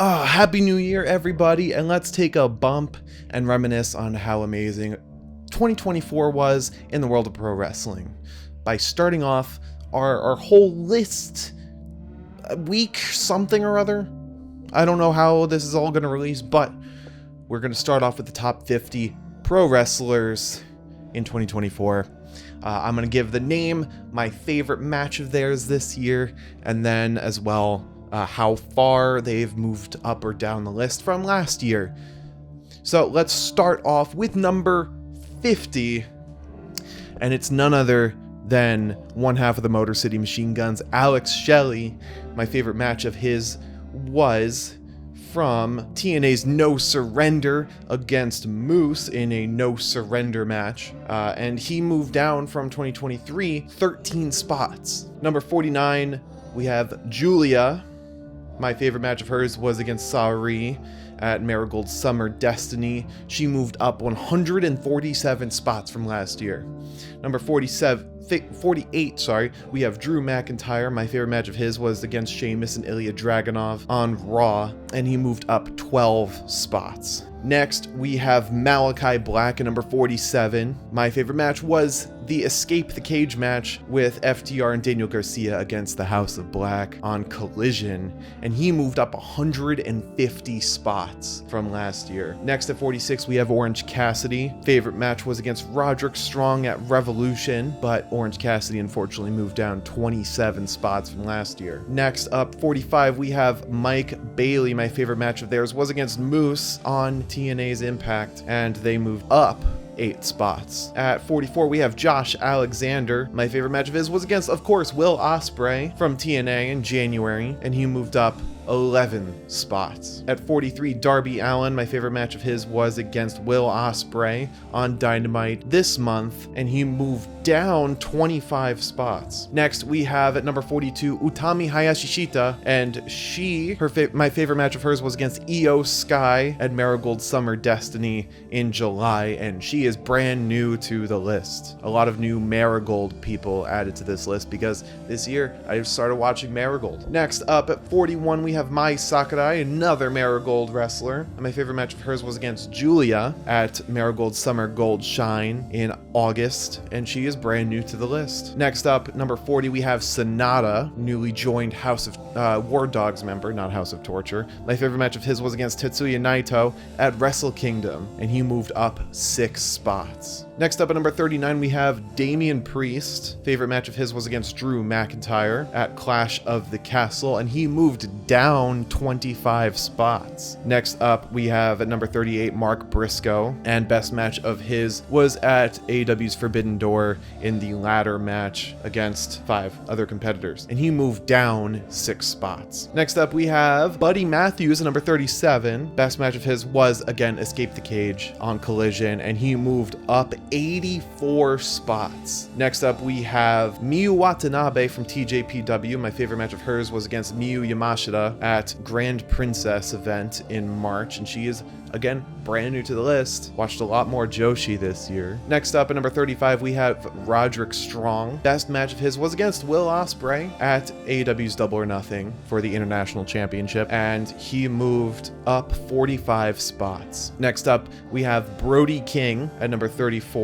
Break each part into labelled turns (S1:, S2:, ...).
S1: Happy New Year, everybody, and let's take a bump and reminisce on how amazing 2024 was in the world of pro wrestling by starting off our whole list week something or other. I don't know how this is all going to release, but we're going to start off with the top 50 pro wrestlers in 2024. I'm going to give the name, my favorite match of theirs this year, and then as well how far they've moved up or down the list from last year. So let's start off with number 50, and it's none other than one half of the Motor City Machine Guns, Alex Shelley. My favorite match of his was from TNA's No Surrender against Moose in a No Surrender match, and he moved down from 2023 13 spots. Number 49, we have Julia. My favorite match of hers was against Sari at Marigold Summer Destiny. She moved up 147 spots from last year. Number 48, we have Drew McIntyre. My favorite match of his was against Sheamus and Ilya Dragunov on Raw, and he moved up 12 spots. Next, we have Malachi Black at number 47. My favorite match was the Escape the Cage match with FTR and Daniel Garcia against the House of Black on Collision, and he moved up 150 spots from last year. Next at 46, we have Orange Cassidy. Favorite match was against Roderick Strong at Revolution, but Orange Cassidy unfortunately moved down 27 spots from last year. Next up, 45, we have Mike Bailey. My favorite match of theirs was against Moose on TNA's Impact, and they moved up 8 spots. At 44, we have Josh Alexander. My favorite match of his was against, of course, Will Ospreay from TNA in January, and he moved up 11 spots. At 43, Darby Allin. My favorite match of his was against Will Ospreay on Dynamite this month, and he moved down 25 spots. Next, we have at number 42, Utami Hayashishita, and my favorite match of hers was against Io Sky at Marigold Summer Destiny in July, and she is brand new to the list. A lot of new Marigold people added to this list because this year I started watching Marigold. Next up at 41, we have Mai Sakurai, another Marigold wrestler. And my favorite match of hers was against Julia at Marigold Summer Gold Shine in August, and she is brand new to the list. Next up, number 40, we have Sonata, newly joined House of War Dogs member, not House of Torture. My favorite match of his was against Tetsuya Naito at Wrestle Kingdom, and he moved up 6 spots. Next up at number 39, we have Damian Priest. Favorite match of his was against Drew McIntyre at Clash of the Castle, and he moved down 25 spots. Next up, we have at number 38, Mark Briscoe, and best match of his was at AEW's Forbidden Door in the ladder match against 5 other competitors, and he moved down 6 spots. Next up, we have Buddy Matthews at number 37. Best match of his was, again, Escape the Cage on Collision, and he moved up 84 spots. Next up, we have Miyu Watanabe from TJPW. My favorite match of hers was against Miyu Yamashita at Grand Princess event in March, and she is, again, brand new to the list. Watched a lot more Joshi this year. Next up at number 35, we have Roderick Strong. Best match of his was against Will Ospreay at AEW's Double or Nothing for the International Championship, and he moved up 45 spots. Next up, we have Brody King at number 34.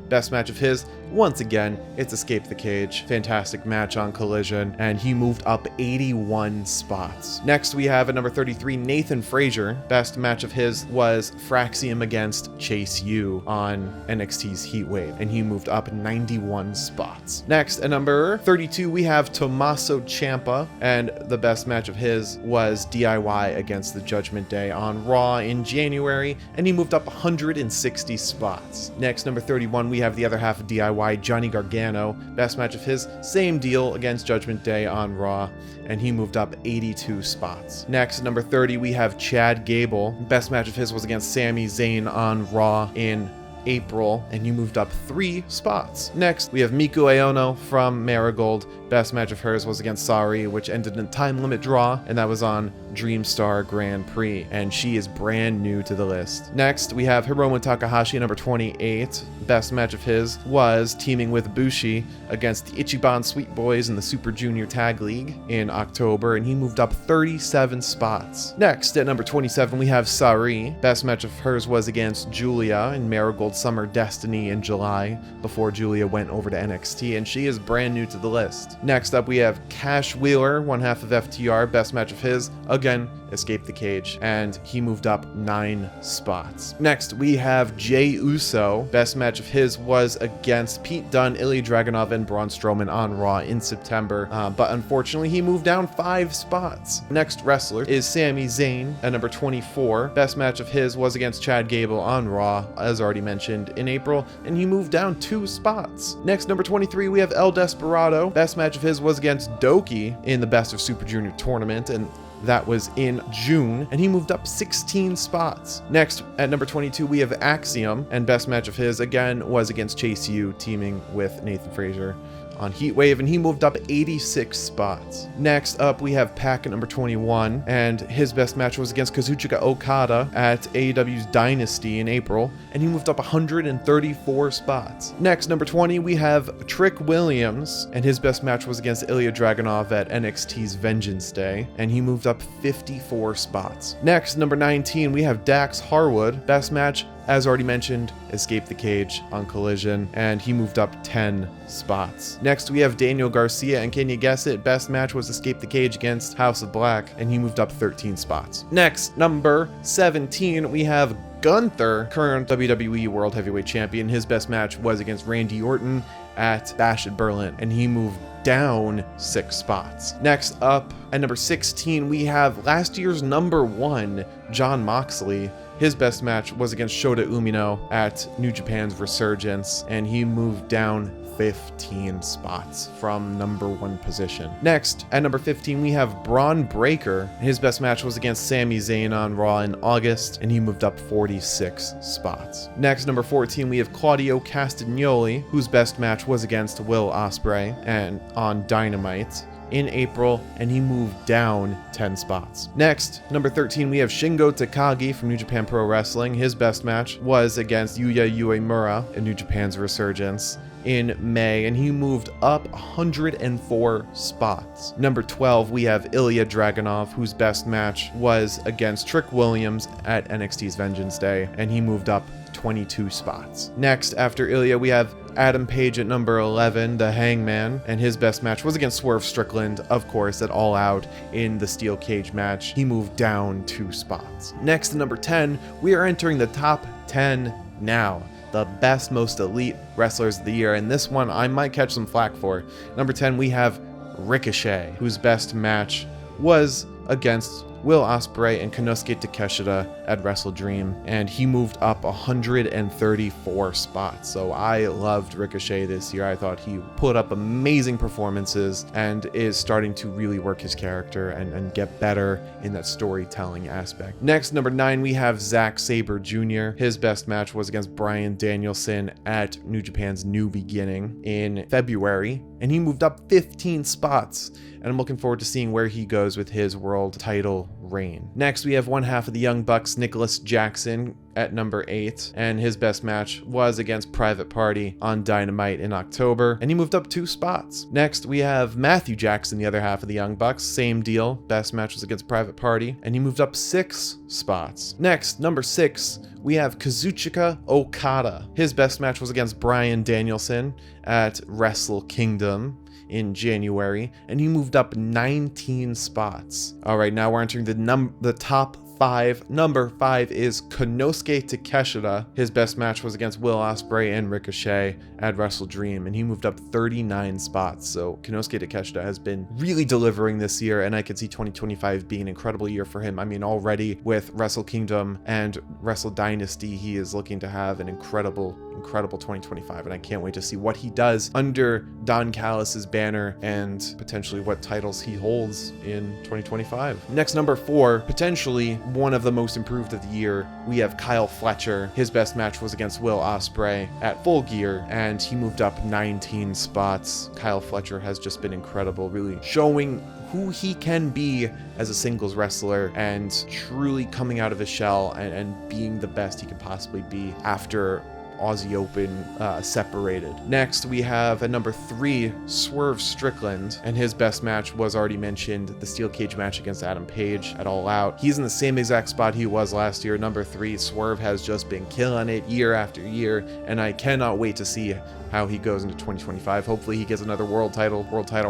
S1: Best match of his, once again, it's Escape the Cage. Fantastic match on Collision, and he moved up 81 spots. Next, we have at number 33, Nathan Frazier. Best match of his was Fraxium against Chase U on NXT's Heatwave, and he moved up 91 spots. Next, at number 32, we have Tommaso Ciampa, and the best match of his was DIY against the Judgment Day on Raw in January, and he moved up 160 spots. Next, number 31, we have the other half of DIY, Johnny Gargano. Best match of his, same deal against Judgment Day on Raw, and he moved up 82 spots. Next, number 30, we have Chad Gable. Best match of his was against Sami Zayn on Raw in April, and he moved up 3 spots. Next, we have Miku Aono from Marigold. Best match of hers was against Sari, which ended in a time limit draw, and that was on Dreamstar Grand Prix, and she is brand new to the list. Next, we have Hiromu Takahashi at number 28. Best match of his was teaming with Bushi against the Ichiban Sweet Boys in the Super Junior Tag League in October, and he moved up 37 spots. Next, at number 27, we have Sari. Best match of hers was against Julia in Marigold Summer Destiny in July, before Julia went over to NXT, and she is brand new to the list. Next up, we have Cash Wheeler, one half of FTR. Best match of his, again, escaped the cage, and he moved up 9 spots. Next, we have Jey Uso. Best match of his was against Pete Dunne, Ilya Dragunov, and Braun Strowman on Raw in September, but unfortunately he moved down 5 spots. Next wrestler is Sami Zayn at number 24. Best match of his was against Chad Gable on Raw, as already mentioned, in April, and he moved down 2 spots. Next, number 23, we have El Desperado. Best match of his was against Doki in the Best of Super Junior tournament, and that was in June, and he moved up 16 spots. Next, at number 22, we have Axiom, and best match of his, again, was against Chase U, teaming with Nathan Frazier on Heatwave, and he moved up 86 spots. Next up, we have Pac at number 21, and his best match was against Kazuchika Okada at AEW's Dynasty in April, and he moved up 134 spots. Next, number 20, we have Trick Williams, and his best match was against Ilya Dragunov at NXT's Vengeance Day, and he moved up 54 spots. Next, number 19, we have Dax Harwood. Best match, as already mentioned, escaped the cage on Collision, and he moved up 10 spots. Next, we have Daniel Garcia, and can you guess it? Best match was escape the cage against House of Black, and he moved up 13 spots. Next, number 17, we have Gunther, current WWE World Heavyweight Champion. His best match was against Randy Orton at Bash at Berlin, and he moved down 6 spots. Next up, at number 16, we have last year's number 1, Jon Moxley. His best match was against Shota Umino at New Japan's Resurgence, and he moved down 15 spots from number 1 position. Next, at number 15, we have Braun Breaker. His best match was against Sami Zayn on Raw in August, and he moved up 46 spots. Next, number 14, we have Claudio Castagnoli, whose best match was against Will Ospreay and on Dynamite in April, and he moved down 10 spots. Next, number 13, we have Shingo Takagi from New Japan Pro Wrestling. His best match was against Yuya Uemura in New Japan's Resurgence in May, and he moved up 104 spots. Number 12, we have Ilya Dragunov, whose best match was against Trick Williams at NXT's Vengeance Day, and he moved up 22 spots. Next, after Ilya, we have Adam Page at number 11, the Hangman, and his best match was against Swerve Strickland, of course, at All Out in the Steel Cage match. He moved down 2 spots. Next, number 10, we are entering the top 10 now. The best, most elite wrestlers of the year, and this one I might catch some flack for. Number 10, we have Ricochet, whose best match was against Will Ospreay and Konosuke Takeshita at Wrestle Dream, and he moved up 134 spots. So I loved Ricochet this year. I thought he put up amazing performances and is starting to really work his character and get better in that storytelling aspect. Next, number 9, we have Zack Sabre Jr. His best match was against Bryan Danielson at New Japan's New Beginning in February, and he moved up 15 spots. And I'm looking forward to seeing where he goes with his world title reign. Next, we have one half of the Young Bucks, Nicholas Jackson, at number 8, and his best match was against Private Party on Dynamite in October, and he moved up 2 spots. Next, we have Matthew Jackson, the other half of the Young Bucks, same deal, best match was against Private Party, and he moved up 6 spots. Next, number 6, we have Kazuchika Okada. His best match was against Bryan Danielson at Wrestle Kingdom in January, and he moved up 19 spots. All right, now we're entering the top 5. Number 5 is Konosuke Takeshita. His best match was against Will Ospreay and Ricochet at Wrestle Dream, and he moved up 39 spots. So Konosuke Takeshita has been really delivering this year, and I could see 2025 being an incredible year for him. I mean, already with Wrestle Kingdom and Wrestle Dynasty, he is looking to have an incredible 2025, and I can't wait to see what he does under Don Callis's banner and potentially what titles he holds in 2025. Next, number 4, potentially one of the most improved of the year, we have Kyle Fletcher. His best match was against Will Ospreay at Full Gear, and he moved up 19 spots. Kyle Fletcher has just been incredible, really showing who he can be as a singles wrestler and truly coming out of his shell and being the best he can possibly be after Aussie Open separated. Next, we have at number 3, Swerve Strickland, and his best match was already mentioned, the steel cage match against Adam Page at All Out. He's in the same exact spot he was last year. Number 3, Swerve has just been killing it year after year, and I cannot wait to see how he goes into 2025. Hopefully he gets another world title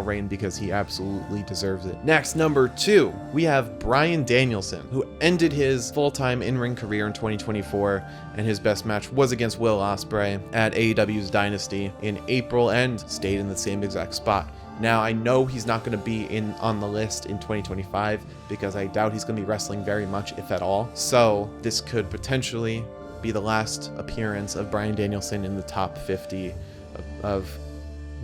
S1: reign because he absolutely deserves it. Next, number 2, we have Bryan Danielson, who ended his full-time in-ring career in 2024, and his best match was against Will Ospreay at AEW's Dynasty in April and stayed in the same exact spot. Now, I know he's not going to be on the list in 2025 because I doubt he's going to be wrestling very much, if at all. So this could potentially be the last appearance of Bryan Danielson in the top 50 of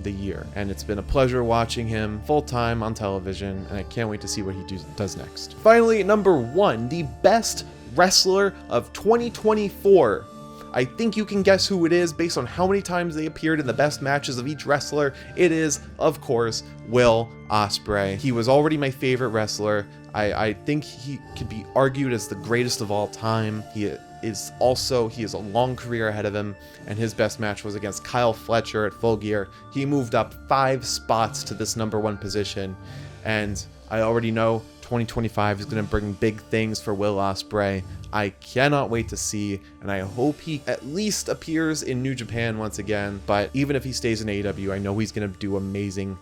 S1: the year. And it's been a pleasure watching him full-time on television, and I can't wait to see what he does next. Finally, number 1, the best wrestler of 2024. I think you can guess who it is based on how many times they appeared in the best matches of each wrestler. It is, of course, Will Ospreay. He was already my favorite wrestler. I think he could be argued as the greatest of all time. He has a long career ahead of him, and his best match was against Kyle Fletcher at Full Gear. He moved up 5 spots to this number 1 position, and I already know 2025 is going to bring big things for Will Ospreay. I cannot wait to see, and I hope he at least appears in New Japan once again, but even if he stays in AEW, I know he's going to do amazing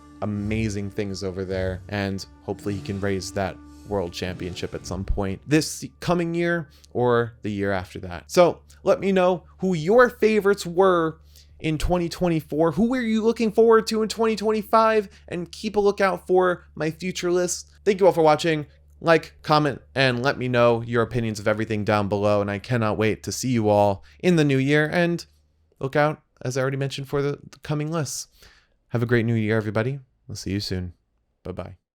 S1: things over there, and hopefully he can raise that world championship at some point this coming year or the year after that. So let me know who your favorites were in 2024. Who were you looking forward to in 2025? And keep a lookout for my future list. Thank you all for watching. Like, comment, and let me know your opinions of everything down below. And I cannot wait to see you all in the new year. And look out, as I already mentioned, for the coming lists. Have a great new year, everybody. We'll see you soon. Bye-bye.